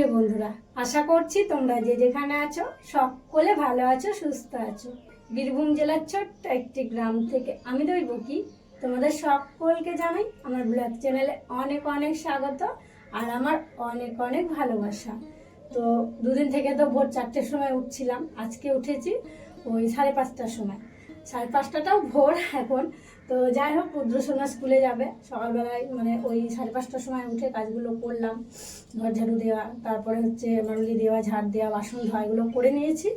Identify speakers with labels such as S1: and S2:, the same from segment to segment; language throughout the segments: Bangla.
S1: প্রিয় বন্ধুরা, আশা করছি তোমরা যে যেখানে আছো সকলে ভালো আছো, সুস্থ আছো। বীরভূম জেলার ছোট্ট একটি গ্রাম থেকে আমি দৈবকী তোমাদের সকলকে জানাই আমার ব্লগ চ্যানেলে অনেক অনেক স্বাগত আর আমার অনেক অনেক ভালোবাসা। তো দুদিন থেকে তো ভোর 4টের সময় উঠছিলাম, আজকে উঠেছি ওই 5:30টার সময়। 5:30টাও ভোর এখন। তো যাই হোক, রুদ্রসোনা স্কুলে যাবে সকালবেলায়, মানে ওই 5:30টার সময় উঠে কাজগুলো করলাম। ঘর ঝাড়ু দেওয়া, তারপরে হচ্ছে মারুলি দেওয়া, ঝাড় দেওয়া, বাসন ধোয়া, এগুলো করে নিয়েছি।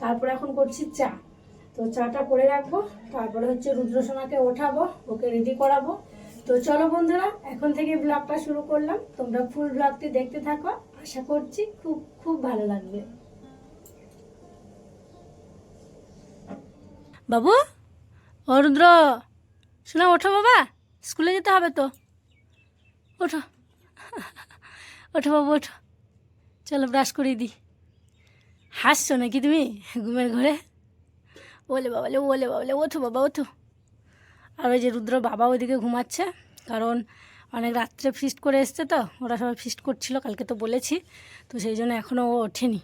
S1: তারপরে এখন করছি চা। তো চাটা করে রাখবো, তারপরে হচ্ছে রুদ্রসোনাকে ওঠাবো, ওকে রেডি করাবো। তো চলো বন্ধুরা, এখন থেকে ব্লগটা শুরু করলাম। তোমরা ফুল ব্লগটি দেখতে থাকো, আশা করছি খুব খুব ভালো লাগবে। বাবু, ও রুদ্র, শোনা ওঠো বাবা, স্কুলে যেতে হবে তো। ওঠো ওঠো বাবু, ওঠো, চলো ব্রাশ করিয়ে দিই। হাসছো নাকি তুমি ঘুমের ঘরে? ওলে বাবালে, ওলে বাবালে, ওঠো বাবা ওঠো। আর ওই যে রুদ্র বাবা ওইদিকে ঘুমাচ্ছে, কারণ অনেক রাত্রে ফিস্ট করে এসছে, তো ওরা সবাই ফিস্ট করছিল কালকে, তো বলেছি। তো সেই জন্য এখনও ও ওঠেনি,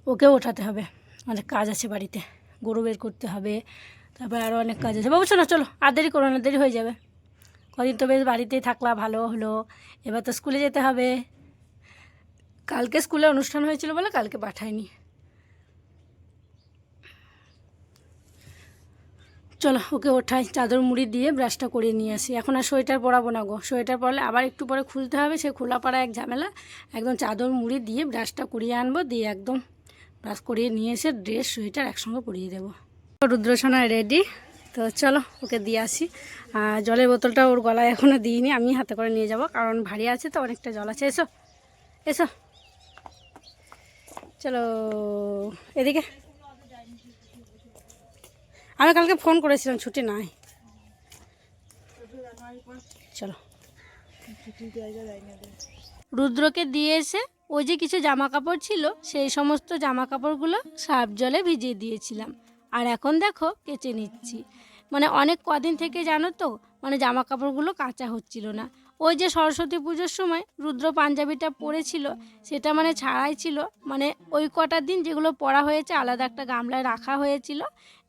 S1: ওকেও ওঠাতে হবে। অনেক কাজ আছে বাড়িতে, গরু বের করতে হবে, তারপর আরও অনেক কাজ আছে। বাবু শোনো, চলো, আর দেরি করো না, দেরি হয়ে যাবে। কদিন তো বেশ বাড়িতেই থাকলা, ভালো হলো, এবার তো স্কুলে যেতে হবে। কালকে স্কুলে অনুষ্ঠান হয়েছিল বলে কালকে পাঠায়নি। চলো ওকে ওঠাই, চাদর মুড়ি দিয়ে ব্রাশটা করিয়ে নিয়ে আসি। এখন আর সোয়েটার পরাবো না গো, সোয়েটার পরলে আবার একটু পরে খুলতে হবে, সে খোলা পাড়া এক ঝামেলা। একদম চাদর মুড়ি দিয়ে ব্রাশটা করিয়ে আনবো, দিয়ে একদম ব্রাশ করিয়ে নিয়ে এসে ড্রেস সোয়েটার একসঙ্গে পরিয়ে দেবো। রুদ্রসোনা রেডি, তো চলো ওকে দিয়ে আসি। আর জলের বোতলটা ওর গলায় এখনও দিইনি, আমি হাতে করে নিয়ে যাব, কারণ ভারী আছে তো, অনেকটা জল আছে। এসো এসো, চলো এদিকে। আমি কালকে ফোন করেছিলাম, ছুটি নাই। চলো, রুদ্রকে দিয়ে এসে ওই যে কিছু জামা কাপড় ছিল, সেই সমস্ত জামা কাপড়গুলো সার্ফ জলে ভিজিয়ে দিয়েছিলাম। আর এখন দেখো কেচে নিচ্ছি। মানে অনেক কদিন থেকে জানো তো, মানে জামা কাপড়গুলো কাচা হচ্ছিল না। ওই যে সরস্বতী পুজোর সময় রুদ্র পাঞ্জাবিটা পরেছিল, সেটা মানে ছাড়াই ছিল, মানে ওই কটা দিন যেগুলো পরা হয়েছে আলাদা একটা গামলায় রাখা হয়েছিল,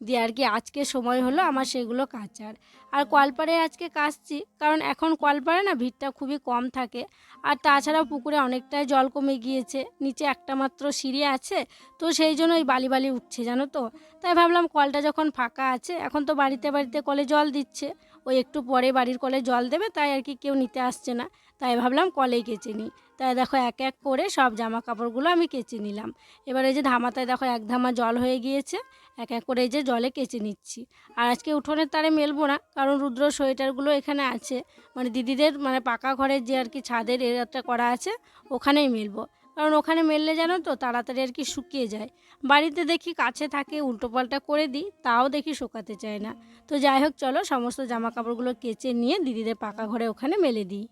S1: দিয়ে আর কি আজকে সময় হলো আমার সেগুলো কাচার। আর কলপাড়ে আজকে কাচছি, কারণ এখন কলপাড়ে না ভিড়টা খুবই কম থাকে। আর তাছাড়াও পুকুরে অনেকটাই জল কমে গিয়েছে, নিচে একটা মাত্র সিঁড়ি আছে, তো সেই জন্য ওই বালি বালি উঠছে জানো তো। তাই ভাবলাম কলটা যখন ফাঁকা আছে, এখন তো বাড়িতে বাড়িতে কলে জল দিচ্ছে, ওই একটু পরে বাড়ির কলে জল দেবে, তাই আর কি কেউ নিতে আসছে না, তাই ভাবলাম কলেই কেচে নিই। তাই দেখো এক এক করে সব জামা কাপড়গুলো আমি কেচে নিলাম। এবার এই যে ধামাতায় দেখো এক ধামা জল হয়ে গিয়েছে, এক এক করে এই যে জলে কেচে নিচ্ছি। আর আজকে উঠোনের তারে মেলবো না, কারণ রুদ্র সোয়েটারগুলো এখানে আছে, মানে দিদিদের মানে পাকা ঘরের যে আর কি ছাদের এরিয়াটা করা আছে, ওখানেই মেলবো। কারণ ওখানে মেললে জানো তো তাড়াতাড়ি আর কি শুকিয়ে যায়। বাড়িতে দেখি কাছে থাকে, উল্টোপাল্টা করে দিই, তাও দেখি শুকাতে চায় না। তো যাই হোক, চলো সমস্ত জামা কাপড়গুলো কেচে নিয়ে দিদিদের পাকা ঘরে ওখানে মেলে দিই।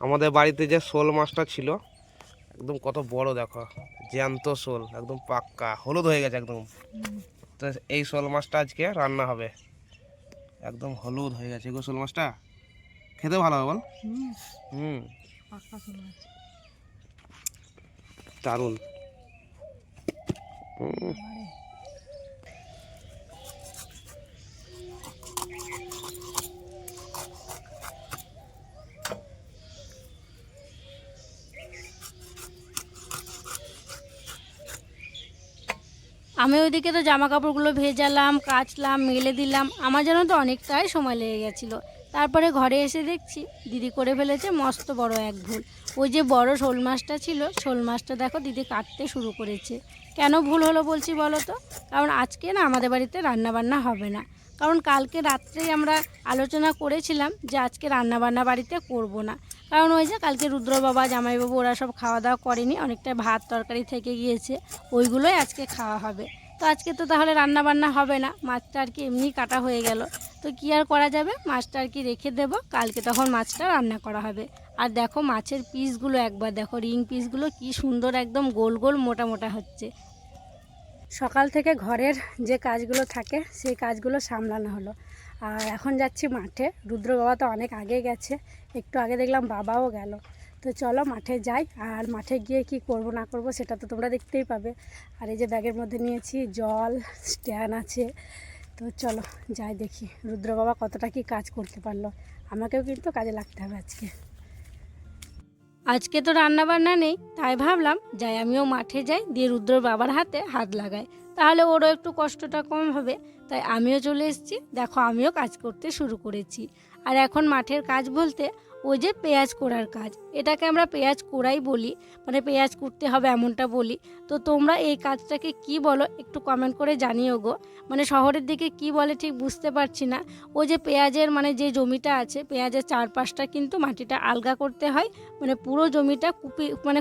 S2: আমাদের বাড়িতে যে শোল মাছটা ছিল, একদম কত বড় দেখো, জ্যান্ত শোল, একদম পাক্কা হলুদ হয়ে গেছে একদম। তো এই শোল মাছটা আজকে রান্না হবে, একদম হলুদ হয়ে গেছে গো শোল মাছটা, খেতে ভালো হবে বল। হুম, দারুণ।
S1: আমি ওইদিকে তো জামা কাপড়গুলো ভেজালাম, কাচলাম, মেলে দিলাম, আমার যেন তো অনেকটাই সময় লেগে গেছিলো। তারপরে ঘরে এসে দেখছি দিদি করে ফেলেছে মস্ত বড় এক ভুল। ওই যে বড় শোল মাছটা ছিল, শোল মাছটা দেখো দিদি কাটতে শুরু করেছে। কেন ভুল হলো বলছি বলো তো? কারণ আজকে না আমাদের বাড়িতে রান্নাবান্না হবে না, কারণ কালকে রাত্রেই আমরা আলোচনা করেছিলাম যে আজকে রান্নাবান্না বাড়িতে করব না। কারণ ওই যে কালকে রুদ্র বাবা, জামাইবাবু ওরা সব খাওয়া দাওয়া করেনি, অনেকটা ভাত তরকারি থেকে গিয়েছে, ওইগুলোই আজকে খাওয়া হবে। তো আজকে তো তাহলে রান্না বান্না হবে না, মাছটা আর কি এমনি কাটা হয়ে গেল। তো কী আর করা যাবে, মাছটা আর কি রেখে দেব, কালকে তখন মাছটা রান্না করা হবে। আর দেখো মাছের পিসগুলো একবার দেখো, রিং পিসগুলো কি সুন্দর, একদম গোল গোল মোটা মোটা হচ্ছে। সকাল থেকে ঘরের যে কাজগুলো থাকে সেই কাজগুলো সামলানো হলো। আর এখন যাচ্ছি মাঠে, রুদ্র বাবা তো অনেক আগে গেছে, একটু আগে দেখলাম বাবাও গেল। তো চলো মাঠে যাই, আর মাঠে গিয়ে কি করব না করব সেটা তো তোমরা দেখতেই পাবে। আর এই যে ব্যাগের মধ্যে নিয়েছি জল, স্ট্যান্ড আছে। তো চলো যাই দেখি রুদ্র বাবা কতটা কি কাজ করতে পারলো। আমাকেও কিন্তু কাজে লাগতে হবে আজকে। আজকে তো রান্না বান্না নেই, তাই ভাবলাম যাই আমিও মাঠে যাই, দিয়ে রুদ্র বাবার হাতে হাত লাগাই, তাহলে ওরও একটু কষ্টটা কম হবে। তাই আমিও চলে এসেছি, দেখো আমিও কাজ করতে শুরু করেছি। আর এখন মাঠের কাজ বলতে ওই যে পেঁয়াজ কোড়ার কাজ, এটাকে আমরা পেঁয়াজ কোড়াই বলি, মানে পেঁয়াজ কুটতে হবে এমনটা বলি। তো তোমরা এই কাজটাকে কি বলো একটু কমেন্ট করে জানিও গো। মানে শহরের দিকে কি বলে ঠিক বুঝতে পারছি না। ওই যে পেঁয়াজের মানে যে জমিটা আছে, পেঁয়াজের চারপাশটা কিন্তু মাটিটা আলগা করতে হয়, মানে পুরো জমিটা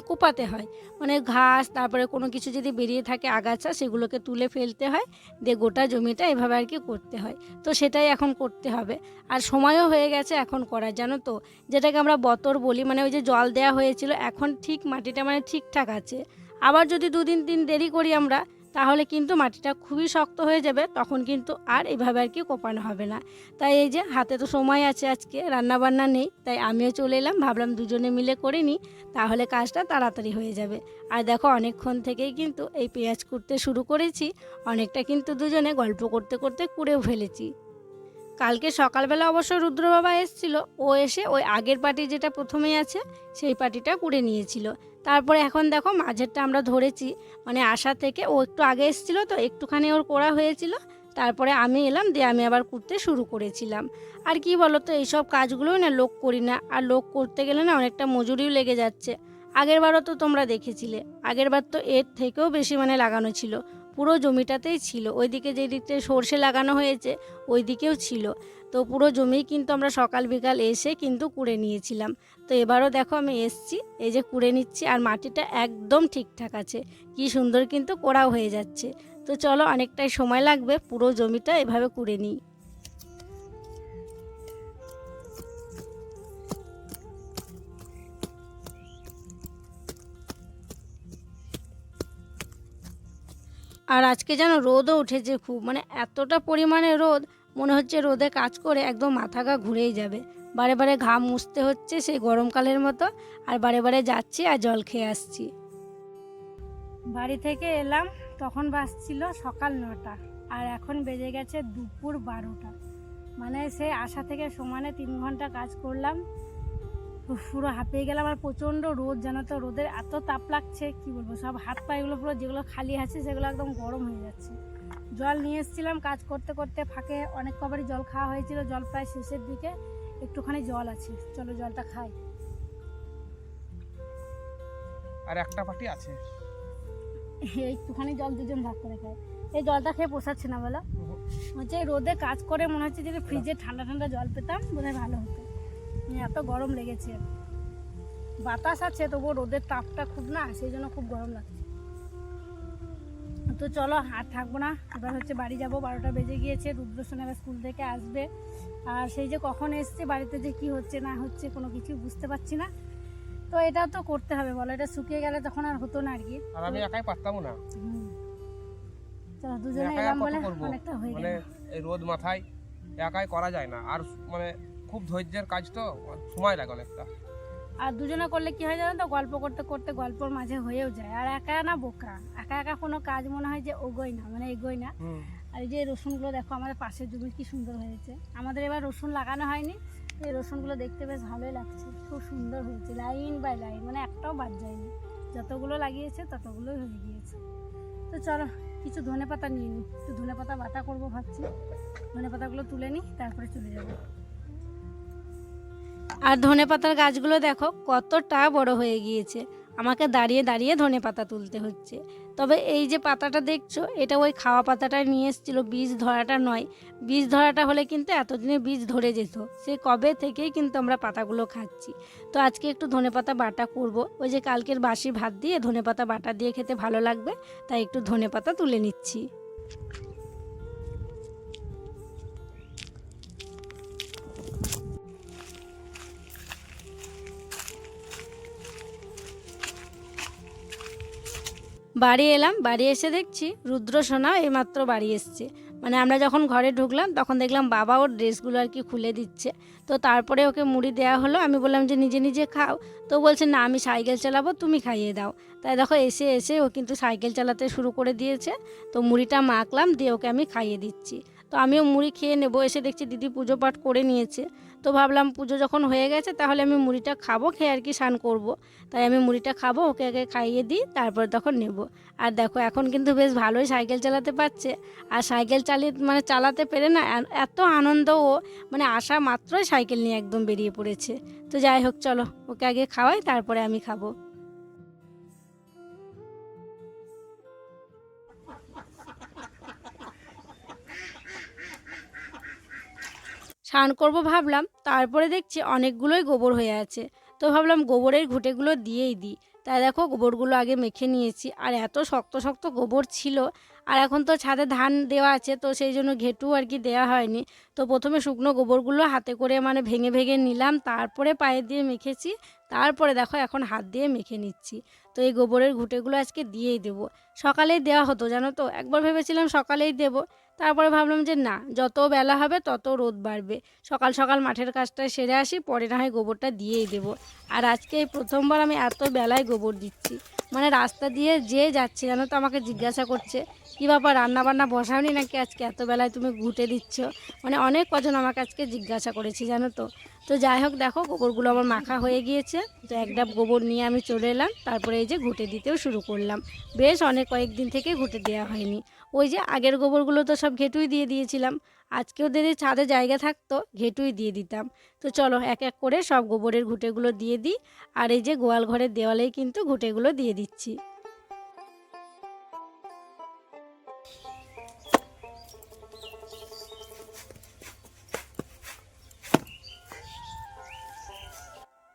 S1: কোপাতে হয়। মানে ঘাস তারপরে কোনো কিছু যদি বেরিয়ে থাকে আগাছা, সেগুলোকে তুলে ফেলতে হয়, দিয়ে গোটা জমিটা এভাবে আর কি করতে হয়। তো সেটাই এখন করতে হবে, আর সময়ও হয়ে গেছে এখন করার, জানো তো, যেটাকে আমরা বতর বলি। মানে ওই যে জল দেওয়া হয়েছিল, এখন ঠিক মাটিটা মানে ঠিকঠাক আছে। আবার যদি 2 দিন 3 দেরি করি আমরা, তাহলে কিন্তু মাটিটা খুবই শক্ত হয়ে যাবে, তখন কিন্তু আর এভাবে আর কি কোপানো হবে না। তাই এই যে হাতে তো সময় আছে, আজকে রান্না বান্না নেই, তাই আমিও চলে এলাম, ভাবলাম দুজনে মিলে করে নিই, তাহলে কাজটা তাড়াতাড়ি হয়ে যাবে। আর দেখো অনেকক্ষণ থেকেই কিন্তু এই পেঁয়াজ কুটতে শুরু করেছি, অনেকটা কিন্তু দুজনে গল্প করতে করতে কুড়েও ফেলেছি। কালকে সকালবেলা অবশ্য রুদ্র বাবা এসেছিল, ও এসে ওই আগের পাটি যেটা প্রথমেই আছে সেই পাটিটা কুড়ে নিয়েছিল। তারপরে এখন দেখো মাঝেরটা আমরা ধরেছি, মানে আসা থেকে ও একটু আগে এসেছিলো তো একটুখানি ওর কোড়া হয়েছিল, তারপরে আমি এলাম, দিয়ে আমি আবার কুড়তে শুরু করেছিলাম। আর কি বলো তো, এইসব কাজগুলোই না লোক করি না, আর লোক করতে গেলে না অনেকটা মজুরিও লেগে যাচ্ছে। আগেরবারও তো তোমরা দেখেছিলে, আগেরবার তো এর থেকেও বেশি মানে লাগানো ছিল, পুরো জমিটাতেই ছিল। ওইদিকে যে দিকটায় সর্ষে লাগানো হয়েছে ওই দিকেও ছিল। তো পুরো জমি কিন্তু আমরা সকাল বিকাল এসে কিন্তু কুড়ে নিয়েছিলাম। তো এবারও দেখো আমি এসছি, এই যে কুড়ে নিচ্ছি, আর মাটিটা একদম ঠিকঠাক আছে, কি সুন্দর কিন্তু কোড়াও হয়ে যাচ্ছে। তো চলো অনেকটাই সময় লাগবে, পুরো জমিটা এভাবে কুড়ে নিই। আর আজকে যেন রোদও উঠেছে খুব, মানে এতটা পরিমাণে রোদ, মনে হচ্ছে রোদে কাজ করে একদম মাথা গা ঘুরেই যাবে। বারে বারে ঘাম মুছতে হচ্ছে সেই গরমকালের মতো, আর বারে বারে যাচ্ছি আর জল খেয়ে আসছি। বাড়ি থেকে এলাম তখন বাজছিল সকাল 9টা, আর এখন বেজে গেছে দুপুর 12টা। মানে সে আসা থেকে সমানে 3 ঘন্টা কাজ করলাম, পুরো হাঁপিয়ে গেলাম। আর প্রচণ্ড রোদ, জানো তো, রোদের এত তাপ লাগছে কি বলবো, সব হাত পায়েগুলো পুরো যেগুলো খালি আছে সেগুলো একদম গরম হয়ে যাচ্ছে। জল নিয়ে এসেছিলাম কাজ করতে করতে, ফাঁকে অনেক কবারই জল খাওয়া হয়েছিল, জল প্রায় শেষের দিকে, একটুখানি জল আছে, চলো জলটা খাই।
S2: আর একটা পাটি আছে,
S1: একটুখানি জল দুজন ভাগ করে খাই। এই জলটা খেয়ে পোষাচ্ছে না বলো, হচ্ছে রোদে কাজ করে মনে হচ্ছে যদি ফ্রিজে ঠান্ডা ঠান্ডা জল পেতাম বোধহয় ভালো হতো। এত গরম লেগেছে, বাতাস আছে তবুও রোদের তাপটা খুব না, সেই জন্য খুব গরম লাগছে। তো চলো আর থাকবো না, এবার হচ্ছে বাড়ি যাব, 12টা বেজে গিয়েছে, রুদ্রসোনা এবার স্কুল থেকে আসবে। আর সেই যে কখন এসছে, বাড়িতে যে কি হচ্ছে না হচ্ছে কোনো কিছু বুঝতে পারছি না। তো এটা তো করতে হবে বলো, এটা শুকিয়ে গেলে তখন আর হতো না আর কি।
S2: আর আমি একাই পারতাম না।
S1: চলো দুজনে এলাম বলে অনেকটা হয়ে গেল।
S2: মানে এই রোদ মাথায় একাই করা যায় না, আর মানে খুব ধৈর্যের কাজ তো, সময় লাগে অনেকটা।
S1: আর দুজনে করলে কি হয় জানো তো, গল্প করতে করতে গল্পর মাঝে হয়েও যায়। আর একা না বোকা, একা একা কোনো কাজ মনে হয় যে ওগোই না, মানে এগোই না। আর এই যে রসুনগুলো দেখো আমাদের পাশের জমি কি সুন্দর হয়েছে। আমাদের এবার রসুন লাগানো হয়নি, এই রসুনগুলো দেখতে বেশ ভালোই লাগছে, খুব সুন্দর হয়েছে, লাইন বাই লাইন, মানে একটাও বাদ যায়নি, যতগুলো লাগিয়েছে ততগুলোই হয়ে গিয়েছে। তো চলো কিছু ধনেপাতা নিয়ে নিই, একটু ধনেপাতা বাটা করবো ভাবছি, ধনেপাতাগুলো তুলে নিই তারপরে চলে যাবো। আর ধনেপাতার গাছগুলো দেখো কতটা বড় হয়ে গিয়েছে, আমাকে দাঁড়িয়ে দাঁড়িয়ে ধনেপাতা তুলতে হচ্ছে। তবে এই যে পাতাটা দেখছো, এটা ওই খাওয়া পাতাটা নিয়ে এসেছিলো, বীজ ধরাটা নয়। বীজ ধরাটা হলে কিন্তু এতদিনে বীজ ধরে যেত, সে কবে থেকেই কিন্তু আমরা পাতাগুলো খাচ্ছি। তো আজকে একটু ধনেপাতা বাটা করব, ওই যে কালকের বাসি ভাত দিয়ে ধনেপাতা বাটা দিয়ে খেতে ভালো লাগবে, তাই একটু ধনেপাতা তুলে নিচ্ছি। বাড়ি এলাম, বাড়ি এসে দেখছি রুদ্র সোনা এইমাত্র বাড়ি এসছে, মানে আমরা যখন ঘরে ঢুকলাম তখন দেখলাম বাবা ওর ড্রেসগুলো আর কি খুলে দিচ্ছে। তো তারপরে ওকে মুড়ি দেওয়া হলো। আমি বললাম যে নিজে নিজে খাও। তো বলছে না আমি সাইকেল চালাবো, তুমি খাইয়ে দাও। তাই দেখো এসে এসে ও কিন্তু সাইকেল চালাতে শুরু করে দিয়েছে। তো মুড়িটা মাখলাম, দিয়ে ওকে আমি খাইয়ে দিচ্ছি। তো আমিও মুড়ি খেয়ে নেবো। এসে দেখছি দিদি পুজো পাঠ করে নিয়েছে। তো ভাবলাম পুজো যখন হয়ে গেছে তাহলে আমি মুড়িটা খাবো, খেয়ে আর কি স্নান করব। তাই আমি মুড়িটা খাবো, ওকে আগে খাইয়ে দিই, তারপরে তখন নেব। আর দেখো এখন কিন্তু বেশ ভালোই সাইকেল চালাতে পারছে। আর সাইকেল চালাতে পেরে না এত আনন্দ ও, মানে আসা মাত্রই সাইকেল নিয়ে একদম বেরিয়ে পড়েছে। তো যাই হোক চলো ওকে আগে খাওয়াই, তারপরে আমি খাবো। স্নান করবো ভাবলাম, তারপরে দেখছি অনেকগুলোই গোবর হয়ে আছে। তো ভাবলাম গোবরের ঘুঁটেগুলো দিয়েই দিই। তাই দেখো গোবরগুলো আগে মেখে নিয়েছি। আর এত শক্ত শক্ত গোবর ছিল। আর এখন তো ছাদে ধান দেওয়া আছে, তো সেই জন্য ঘেঁটু আর কি দেওয়া হয়নি। তো প্রথমে শুকনো গোবরগুলো হাতে করে মানে ভেঙে ভেঙে নিলাম, তারপরে পায়ে দিয়ে মেখেছি। তারপরে দেখো এখন হাত দিয়ে মেখে নিচ্ছি। তো এই গোবরের ঘুঁটেগুলো আজকে দিয়েই দেবো। সকালেই দেওয়া হতো জানো তো, একবার ভেবেছিলাম সকালেই দেবো। তারপরে ভাবলাম যে না, যত বেলা হবে তত রোদ বাড়বে, সকাল সকাল মাঠের কাজটা সেরে আসি, পরে না হয় গোবরটা দিয়েই দেবো। আর আজকে এই প্রথমবার আমি এত বেলায় গোবর দিচ্ছি। মানে রাস্তা দিয়ে যে যাচ্ছে জানো তো আমাকে জিজ্ঞাসা করছে, কী ব্যাপার রান্না বান্না বসাওনি নাকি আজকে এত বেলায় তুমি ঘুঁটে দিচ্ছ। মানে অনেক কজন আমাকে আজকে জিজ্ঞাসা করেছি জানো তো। তো যাই হোক দেখো গোবরগুলো আমার মাখা হয়ে গিয়েছে। তো এক ডাব গোবর নিয়ে আমি চলে এলাম, তারপরে এই যে ঘুঁটে দিতেও শুরু করলাম। বেশ অনেক কয়েকদিন থেকে ঘুঁটে দেওয়া হয়নি। ওই যে আগের গোবরগুলো তো সব ঘেঁটুই দিয়ে দিয়েছিলাম। আজকেও যদি ছাদে জায়গা থাকতো ঘেঁটুই দিয়ে দিতাম। তো চলো এক এক করে সব গোবরের ঘুঁটেগুলো দিয়ে দিই। আর এই যে গোয়াল ঘরের দেওয়ালেই কিন্তু ঘুঁটেগুলো দিয়ে দিচ্ছি।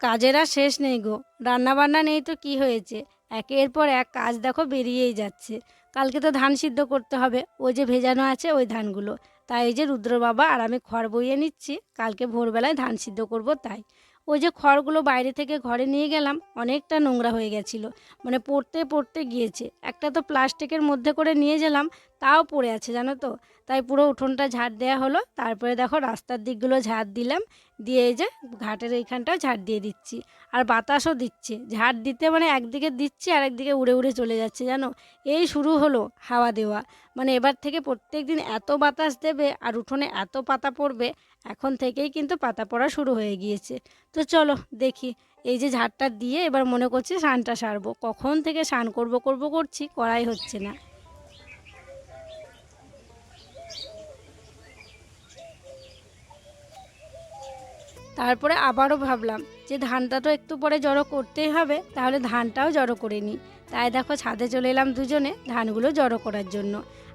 S1: কাজের আর শেষ নেই গো। রান্না বান্না নেই তো কি হয়েছে, একের পর এক কাজ দেখো বেরিয়েই যাচ্ছে। কালকে তো ধান সিদ্ধ করতে হবে, ওই যে ভেজানো আছে ওই ধানগুলো। তাই এই যে রুদ্র বাবা আর আমি খড় বইয়ে নিচ্ছি, কালকে ভোরবেলায় ধান সিদ্ধ করব তাই। ওই যে খড়গুলো বাইরে থেকে ঘরে নিয়ে গেলাম, অনেকটা নোংরা হয়ে গেছিলো। মানে পড়তে পড়তে গিয়েছে। একটা তো প্লাস্টিকের মধ্যে করে নিয়ে গেলাম, তাও পড়ে আছে জানো তো। তাই পুরো উঠোনটা ঝাড় দেওয়া হলো, তারপরে দেখো রাস্তার দিকগুলো ঝাড় দিলাম। দিয়ে এই যে ঘাটের এইখানটাও ঝাড় দিয়ে দিচ্ছি। আর বাতাসও দিচ্ছে, ঝাড় দিতে মানে একদিকে দিচ্ছি আর একদিকে উড়ে উড়ে চলে যাচ্ছে জানো। এই শুরু হলো হাওয়া দেওয়া। মানে এবার থেকে প্রত্যেক দিন এত বাতাস দেবে আর উঠোনে এত পাতা পড়বে। এখন থেকেই কিন্তু পাতা পড়া শুরু হয়ে গিয়েছে। তো চলো দেখি, এই যে ঝাড়টা দিয়ে এবার মনে করছি স্নানটা সারবো। কখন থেকে স্নান করব করব করছি, করাই হচ্ছে না। তারপরে আবারও ভাবলাম যে ধানটা তো একটু পরে জড়ো করতেই হবে, তাহলে ধানটাও জড়ো করে নিই। তাই দেখো ছাদে চলে এলাম দুজনে ধানগুলো জড়ো করার জন্য।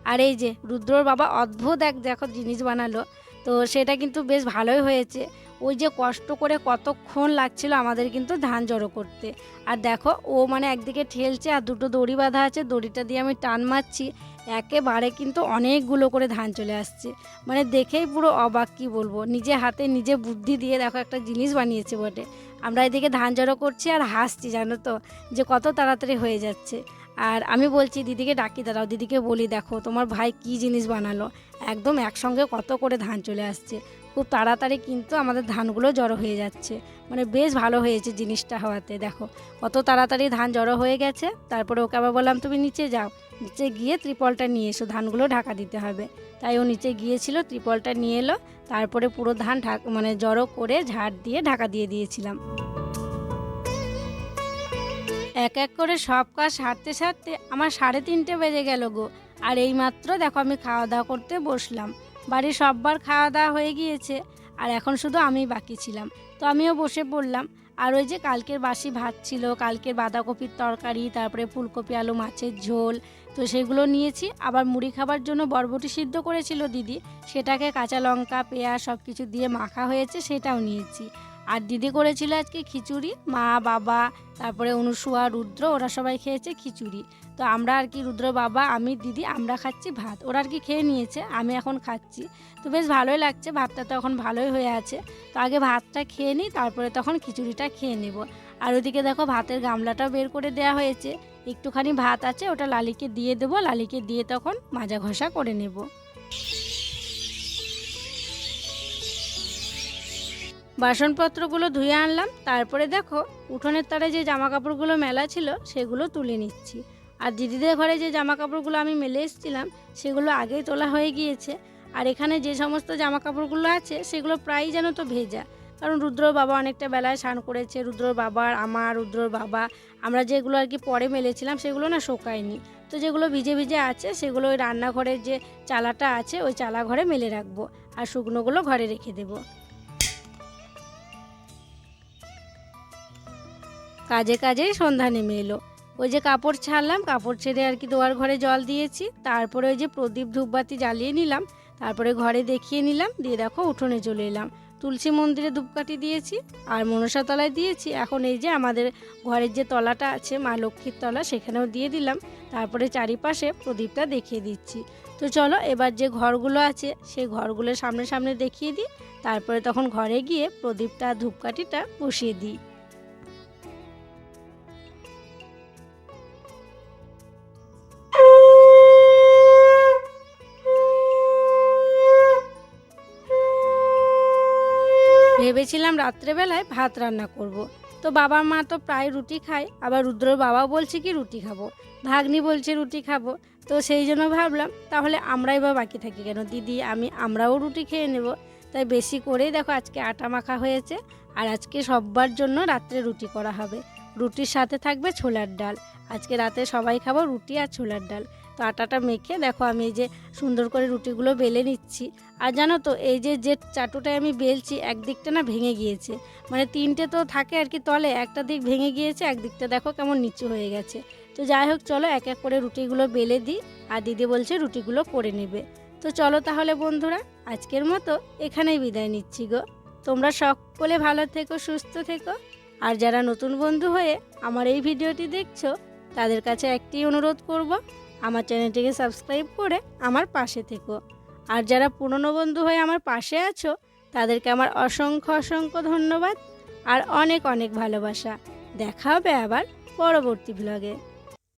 S1: আর এই যে রুদ্রর বাবা অদ্ভুত এক দেখো জিনিস বানালো। তো সেটা কিন্তু বেশ ভালোই হয়েছে। ওই যে কষ্ট করে কতক্ষণ লাগছিল আমাদের কিন্তু ধান জড়ো করতে। আর দেখো ও মানে একদিকে ঠেলছে আর দুটো দড়ি বাঁধা আছে, দড়িটা দিয়ে আমি টান মারছি। একেবারে কিন্তু অনেকগুলো করে ধান চলে আসছে। মানে দেখেই পুরো অবাক, কী বলবো, নিজে হাতে নিজে বুদ্ধি দিয়ে দেখো একটা জিনিস বানিয়েছে বটে। আমরা এদিকে ধান জড়ো করছি আর হাসছি জানো তো, যে কত তাড়াতাড়ি হয়ে যাচ্ছে। আর আমি বলছি দিদিকে ডাকি, দাঁড়াও দিদিকে বলি দেখো তোমার ভাই কি জিনিস বানালো। একদম একসঙ্গে কত করে ধান চলে আসছে। খুব তাড়াতাড়ি কিন্তু আমাদের ধানগুলো জড়ো হয়ে যাচ্ছে। মানে বেশ ভালো হয়েছে জিনিসটা হওয়াতে, দেখো কত তাড়াতাড়ি ধান জড়ো হয়ে গেছে। তারপরে ওকে আবার বললাম তুমি নিচে যাও, নিচে গিয়ে ত্রিপলটা নিয়ে এসো, ধানগুলো ঢাকা দিতে হবে। তাই ও নিচে গিয়েছিল, ত্রিপলটা নিয়ে এলো। তারপরে পুরো ধান মানে জড়ো করে ঝাড় দিয়ে ঢাকা দিয়ে দিয়েছিলাম। এক এক করে সব কাজ সারতে সারতে আমার 3:30 বেজে গেল গো। আর এইমাত্র দেখো আমি খাওয়া দাওয়া করতে বসলাম। বাড়ির সববার খাওয়া দাওয়া হয়ে গিয়েছে, আর এখন শুধু আমি বাকি ছিলাম। তো আমিও বসে পড়লাম। আর ওই যে কালকের বাসি ভাত ছিল, কালকের বাঁধাকপির তরকারি, তারপরে ফুলকপি আলু মাছের ঝোল, তো সেগুলো নিয়েছি। আবার মুড়ি খাবার জন্য বরবটি সিদ্ধ করেছিল দিদি, সেটাকে কাঁচা লঙ্কা পেঁয়াজ সব কিছু দিয়ে মাখা হয়েছে, সেটাও নিয়েছি। আর দিদি করেছিল আজকে খিচুড়ি, মা বাবা তারপরে অনুসুয়া রুদ্র ওরা সবাই খেয়েছে খিচুড়ি। তো আমরা আর কি রুদ্র বাবা আমি দিদি আমরা খাচ্ছি ভাত, ওরা আর কি খেয়ে নিয়েছে, আমি এখন খাচ্ছি। তো বেশ ভালোই লাগছে, ভাতটা তো এখন ভালোই হয়ে আছে। তো আগে ভাতটা খেয়ে নিই, তারপরে তখন খিচুড়িটা খেয়ে নেব। আর ওদিকে দেখো ভাতের গামলাটাও বের করে দেওয়া হয়েছে, একটুখানি ভাত আছে ওটা লালিকে দিয়ে দেবো, লালিকে দিয়ে তখন মাজা ঘষা করে নেব। বাসনপত্রগুলো ধুয়ে আনলাম। তারপরে দেখো উঠোনের তারে যে জামা কাপড়গুলো মেলা ছিল সেগুলো তুলে নিচ্ছি। আর দিদিদের ঘরে যে জামা কাপড়গুলো আমি মেলে এসেছিলাম সেগুলো আগেই তোলা হয়ে গিয়েছে। আর এখানে যে সমস্ত জামা কাপড়গুলো আছে সেগুলো প্রায়ই যেন তো ভেজা, কারণ রুদ্রর বাবা অনেকটা বেলায় স্নান করেছে। রুদ্রর বাবার, আমার, রুদ্রর বাবা, আমরা যেগুলো আর কি পরে মেলেছিলাম সেগুলো না শোকায়নি। তো যেগুলো ভিজে ভিজে আছে সেগুলো ওই রান্নাঘরের যে চালাটা আছে ওই চালা ঘরে মেলে রাখবো, আর শুকনোগুলো ঘরে রেখে দেবো। কাজে কাজেই সন্ধ্যা নেমে এলো। ওই যে কাপড় ছাড়লাম, কাপড় ছেড়ে আর কি দোয়ার ঘরে জল দিয়েছি। তারপরে ওই যে প্রদীপ ধূপবাতি জ্বালিয়ে নিলাম, তারপরে ঘরে দেখিয়ে নিলাম, দিয়ে দেখো উঠোনে চলে এলাম। তুলসী মন্দিরে ধূপকাঠি দিয়েছি আর মনসা তলায় দিয়েছি। এখন এই যে আমাদের ঘরের যে তলাটা আছে মা লক্ষ্মীর তলা, সেখানেও দিয়ে দিলাম। তারপরে চারিপাশে প্রদীপটা দেখিয়ে দিচ্ছি। তো চলো এবার যে ঘরগুলো আছে সেই ঘরগুলো সামনে সামনে দেখিয়ে দিই। তারপরে তখন ঘরে গিয়ে প্রদীপটা ধূপকাঠিটা বসিয়ে দিই। ভেবেছিলাম রাত্রেবেলায় ভাত রান্না করব। তো বাবা মা তো প্রায় রুটি খায়, আবার রুদ্রর বাবাও বলছে কি রুটি খাবো, ভাগ্নি বলছে রুটি খাবো। তো সেই জন্য ভাবলাম তাহলে আমরাই বা বাকি থাকি কেন, দিদি আমি আমরাও রুটি খেয়ে নেব। তাই বেশি করেই দেখো আজকে আটা মাখা হয়েছে। আর আজকে সবার জন্য রাত্রে রুটি করা হবে। রুটির সাথে থাকবে ছোলার ডাল। আজকে রাতে সবাই খাবো রুটি আর ছোলার ডাল। তো আটাটা মেখে দেখো আমি এই যে সুন্দর করে রুটিগুলো বেলে নিচ্ছি। আর জানো তো এই যে যে চাটুটায় আমি বেলছি একদিকটা না ভেঙে গিয়েছে, মানে তিনটে তো থাকে আর কি তলে, একটা দিক ভেঙে গিয়েছে, একদিকটা দেখো কেমন নিচু হয়ে গেছে। তো যাই হোক চলো এক এক করে রুটিগুলো বেলে দিই, আর দিদি বলছে রুটিগুলো করে নেবে। তো চলো তাহলে বন্ধুরা আজকের মতো এখানেই বিদায় নিচ্ছি গো। তোমরা সকলে ভালো থেকো, সুস্থ থেকো। আর যারা নতুন বন্ধু হয়ে আমার এই ভিডিওটি দেখছো তাদের কাছে একটি অনুরোধ করব, আমার চ্যানেলটিকে সাবস্ক্রাইব করে আমার পাশে থেকো। আর যারা পুরনো বন্ধু হয়ে আমার পাশে আছো তাদেরকে আমার অসংখ্য অসংখ্য ধন্যবাদ আর অনেক অনেক ভালোবাসা। দেখা হবে আবার পরবর্তী ব্লগে।